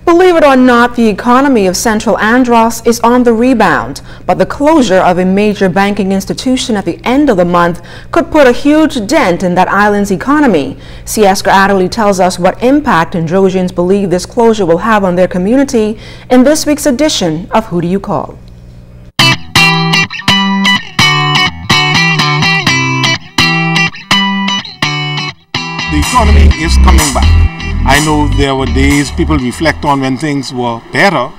Believe it or not, the economy of Central Andros is on the rebound, but the closure of a major banking institution at the end of the month could put a huge dent in that island's economy. Oscar Adderley tells us what impact Androsians believe this closure will have on their community in this week's edition of Who Do You Call? The economy is coming back. I know there were days people reflect on when things were better,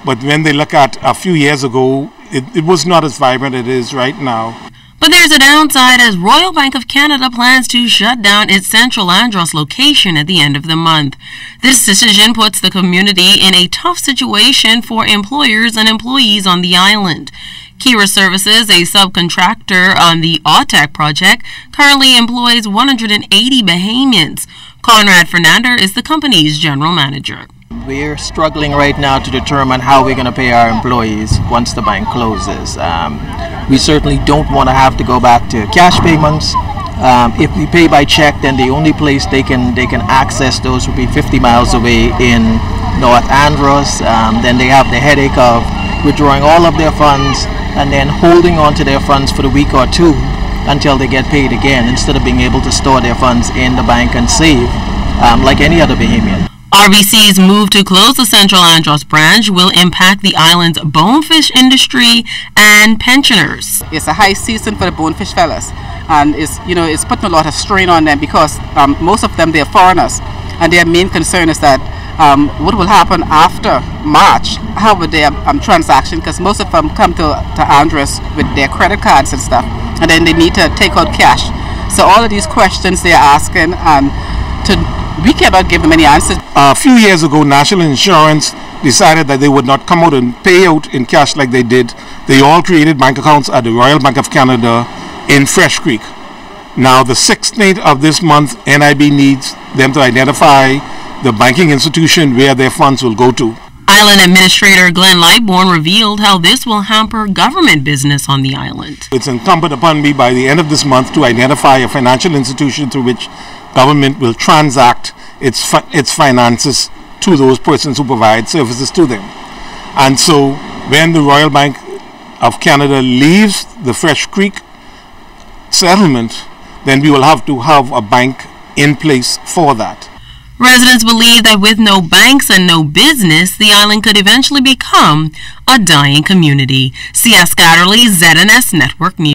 but when they look at a few years ago, it was not as vibrant as it is right now. But there's a downside as Royal Bank of Canada plans to shut down its Central Andros location at the end of the month. This decision puts the community in a tough situation for employers and employees on the island. Kira Services, a subcontractor on the AUTEC project, currently employs 180 Bahamians. Conrad Fernandez is the company's general manager. We're struggling right now to determine how we're going to pay our employees once the bank closes. We certainly don't want to have to go back to cash payments. If we pay by check, then the only place they can access those would be 50 miles away in North Andros. Then they have the headache of withdrawing all of their funds and then holding on to their funds for a week or two until they get paid again, instead of being able to store their funds in the bank and save like any other Bahamian. R.B.C's move to close the Central Andros branch will impact the island's bonefish industry and pensioners. It's a high season for the bonefish fellas, and it's putting a lot of strain on them because most of them, they're foreigners, and their main concern is that what will happen after March, how would their transaction, because most of them come to Andros with their credit cards and stuff, and then they need to take out cash. So all of these questions they're asking, we cannot give them any answers. A few years ago, National Insurance decided that they would not come out and pay out in cash like they did. They all created bank accounts at the Royal Bank of Canada in Fresh Creek. Now, the 16th of this month, NIB needs them to identify the banking institution where their funds will go to. Island Administrator Glenn Lightbourne revealed how this will hamper government business on the island. It's incumbent upon me by the end of this month to identify a financial institution through which government will transact its finances to those persons who provide services to them. And so when the Royal Bank of Canada leaves the Fresh Creek settlement, then we will have to have a bank in place for that. Residents believe that with no banks and no business, the island could eventually become a dying community. Oscar Adderley, ZNS Network News.